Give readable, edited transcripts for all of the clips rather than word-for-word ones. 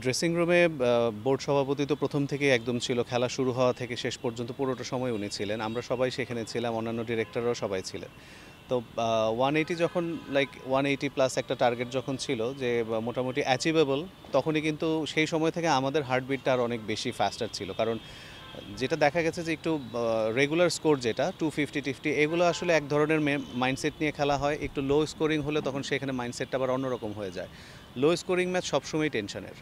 Dressing রুমে board সভাপতি তো প্রথম থেকেই একদম ছিল, খেলা শুরু হওয়া থেকে শেষ পর্যন্ত পুরোটা সময় উনি ছিলেন, আমরা সবাই সেখানে ছিলাম, অন্যান্য ডিরেক্টররাও সবাই ছিলেন। তো 180 যখন, লাইক 180 প্লাস একটা টার্গেট যখন ছিল যে মোটামুটি অ্যাচিভেবল, তখনই কিন্তু সেই সময় থেকে আমাদের হার্টবিটটা আর অনেক বেশি ফাস্টার ছিল। কারণ যেটা দেখা গেছে যে একটু রেগুলার স্কোর যেটা 250 এগুলো আসলে এক ধরনের মাইন্ডসেট নিয়ে খেলা হয়, একটু লো স্কোরিং হলে তখন সেখানে মাইন্ডসেটটা আবার অন্যরকম হয়ে যায়। লো স্কোরিং ম্যাচ সবসময় টেনশনের।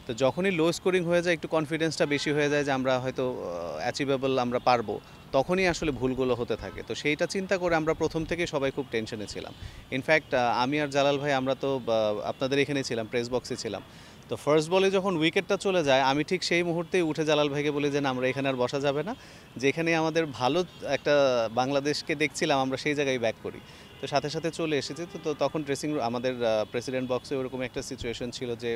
তো যখনই লো স্কোরিং হয়ে যায়, একটু কনফিডেন্সটা বেশি হয়ে যায় যে আমরা হয়তো অ্যাচিভেবল, আমরা পারবো, তখনই আসলে ভুলগুলো হতে থাকে। তো সেইটা চিন্তা করে আমরা প্রথম থেকে সবাই খুব টেনশনে ছিলাম। ইনফ্যাক্ট আমি আর জালাল ভাই আমরা তো আপনাদের এখানে ছিলাম, প্রেস বক্সে ছিলাম। তো ফার্স্ট বলে যখন উইকেটটা চলে যায়, আমি ঠিক সেই মুহূর্তেই উঠে জালাল ভাইকে বলি যে না, আমরা এখানে আর বসা যাবে না, যেখানে আমাদের ভালো একটা বাংলাদেশকে দেখছিলাম আমরা সেই জায়গায় ব্যাক করি। তো সাথে সাথে চলে এসেছি। তো তখন ড্রেসিং রুম, আমাদের প্রেসিডেন্ট বক্সে ওরকম একটা সিচুয়েশন ছিল যে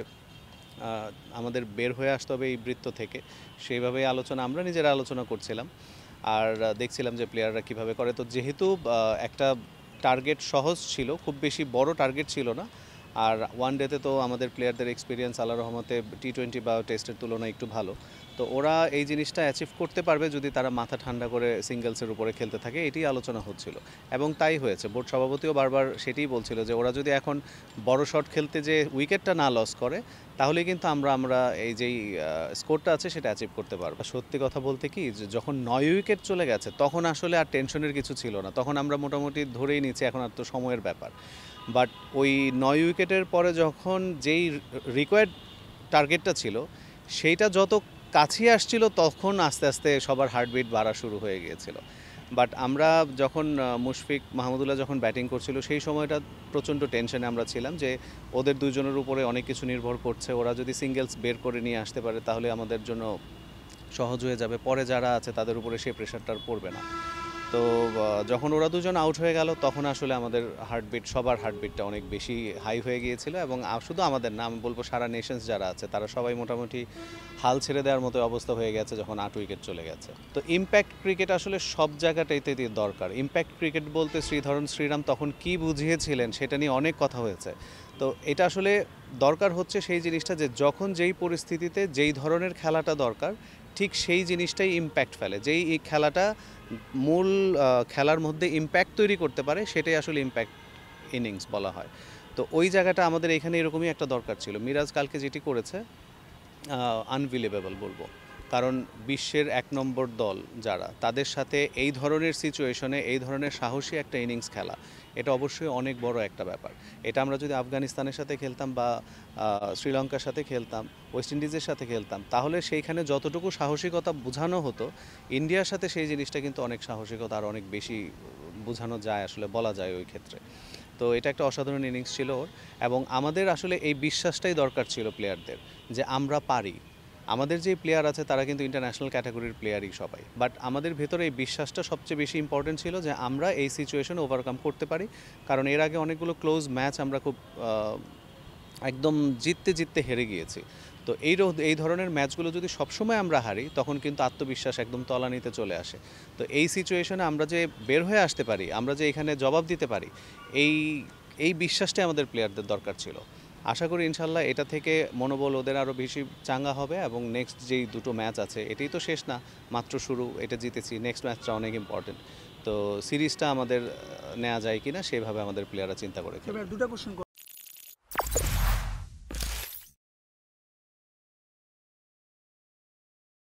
আমাদের বের হয়ে আসতে হবে এই বৃত্ত থেকে। সেইভাবেই আলোচনা, আমরা নিজেরা আলোচনা করছিলাম আর দেখছিলাম যে প্লেয়াররা কীভাবে করে। তো যেহেতু একটা টার্গেট সহজ ছিল, খুব বেশি বড় টার্গেট ছিল না, আর ওয়ান ডেতে তো আমাদের প্লেয়ারদের এক্সপিরিয়েন্স আল্লাহর রহমতে টি-20 বা টেস্টের তুলনায় একটু ভালো। তো ওরা এই জিনিসটা অ্যাচিভ করতে পারবে যদি তারা মাথা ঠান্ডা করে সিঙ্গেলসের উপরে খেলতে থাকে, এটি আলোচনা হচ্ছিল এবং তাই হয়েছে। বোর্ড সভাপতিও বারবার সেটিই বলছিল যে ওরা যদি এখন বড় শট খেলতে যে উইকেটটা না লস করে, তাহলে কিন্তু আমরা এই যেই স্কোরটা আছে সেটা অ্যাচিভ করতে পারবো। সত্যি কথা বলতে কি, যে যখন 9 উইকেট চলে গেছে তখন আসলে আর টেনশনের কিছু ছিল না, তখন আমরা মোটামুটি ধরেই নিচ্ছি এখন আর তো সময়ের ব্যাপার। বাট ওই 9 উইকেটের পরে যখন যেই রিকোয়ার্ড টার্গেটটা ছিল সেইটা যত কাছে আসছিল, তখন আস্তে আস্তে সবার হার্টবিট বাড়া শুরু হয়ে গিয়েছিল। বাট আমরা যখন মুশফিক মাহমুদুল্লাহ যখন ব্যাটিং করছিল সেই সময়টা প্রচণ্ড টেনশনে আমরা ছিলাম যে ওদের দুজনের উপরে অনেক কিছু নির্ভর করছে, ওরা যদি সিঙ্গেলস বের করে নিয়ে আসতে পারে তাহলে আমাদের জন্য সহজ হয়ে যাবে, পরে যারা আছে তাদের উপরে সেই প্রেশারটা আর পড়বে না। তো যখন ওরা দুজন আউট হয়ে গেল তখন আসলে আমাদের হার্টবিট, সবার হার্টবিটটা অনেক বেশি হাই হয়ে গিয়েছিল এবং শুধু আমাদের না, আমি বলবো সারা নেশনস যারা আছে তারা সবাই মোটামুটি হাল ছেড়ে দেওয়ার মতো অবস্থা হয়ে গেছে যখন 8 উইকেট চলে গেছে। তো ইম্প্যাক্ট ক্রিকেট আসলে সব জায়গাটাইতে দরকার। ইম্প্যাক্ট ক্রিকেট বলতে শ্রীরাম তখন কি বুঝিয়েছিলেন সেটা নিয়ে অনেক কথা হয়েছে। তো এটা আসলে দরকার হচ্ছে সেই জিনিসটা যে যখন যেই পরিস্থিতিতে যেই ধরনের খেলাটা দরকার, ঠিক সেই জিনিসটাই ইম্প্যাক্ট ফেলে, যেই এই খেলাটা মূল খেলার মধ্যে ইম্প্যাক্ট তৈরি করতে পারে, সেটাই আসলে ইম্প্যাক্ট ইনিংস বলা হয়। তো ওই জায়গাটা আমাদের এখানে এরকমই একটা দরকার ছিল। মিরাজ কালকে যেটি করেছে আনবিলিভেবল বলবো, কারণ বিশ্বের 1 নম্বর দল যারা, তাদের সাথে এই ধরনের সিচুয়েশনে এই ধরনের সাহসী একটা ইনিংস খেলা, এটা অবশ্যই অনেক বড় একটা ব্যাপার। এটা আমরা যদি আফগানিস্তানের সাথে খেলতাম বা শ্রীলঙ্কার সাথে খেলতাম, ওয়েস্ট ইন্ডিজের সাথে খেলতাম, তাহলে সেইখানে যতটুকু সাহসিকতা বোঝানো হতো, ইন্ডিয়ার সাথে সেই জিনিসটা কিন্তু অনেক সাহসিকতা আর অনেক বেশি বোঝানো যায়, আসলে বলা যায় ওই ক্ষেত্রে। তো এটা একটা অসাধারণ ইনিংস ছিল ওর, এবং আমাদের আসলে এই বিশ্বাসটাই দরকার ছিল প্লেয়ারদের যে আমরা পারি। আমাদের যে প্লেয়ার আছে তারা কিন্তু ইন্টারন্যাশনাল ক্যাটাগরির প্লেয়ারই সবাই, বাট আমাদের ভেতরে এই বিশ্বাসটা সবচেয়ে বেশি ইম্পর্টেন্ট ছিল যে আমরা এই সিচুয়েশন ওভারকাম করতে পারি। কারণ এর আগে অনেকগুলো ক্লোজ ম্যাচ আমরা খুব একদম জিততে জিততে হেরে গিয়েছি। তো এই ধরনের ম্যাচগুলো যদি সবসময় আমরা হারি, তখন কিন্তু আত্মবিশ্বাস একদম তলানিতে চলে আসে। তো এই সিচুয়েশনে আমরা যে বের হয়ে আসতে পারি, আমরা যে এখানে জবাব দিতে পারি, এই এই বিশ্বাসটাই আমাদের প্লেয়ারদের দরকার ছিল। আশা করি ইনশাল্লাহ এটা থেকে মনোবল ওদের আরও বেশি চাঙ্গা হবে এবং নেক্সট যেই দুটো ম্যাচ আছে, এটাই তো শেষ না, মাত্র শুরু, এটা জিতেছি, নেক্সট ম্যাচটা অনেক ইম্পর্টেন্ট। তো সিরিজটা আমাদের নেওয়া যায় কিনা সেভাবে আমাদের প্লেয়াররা চিন্তা করে খেলবে। দুটো কোশ্চেন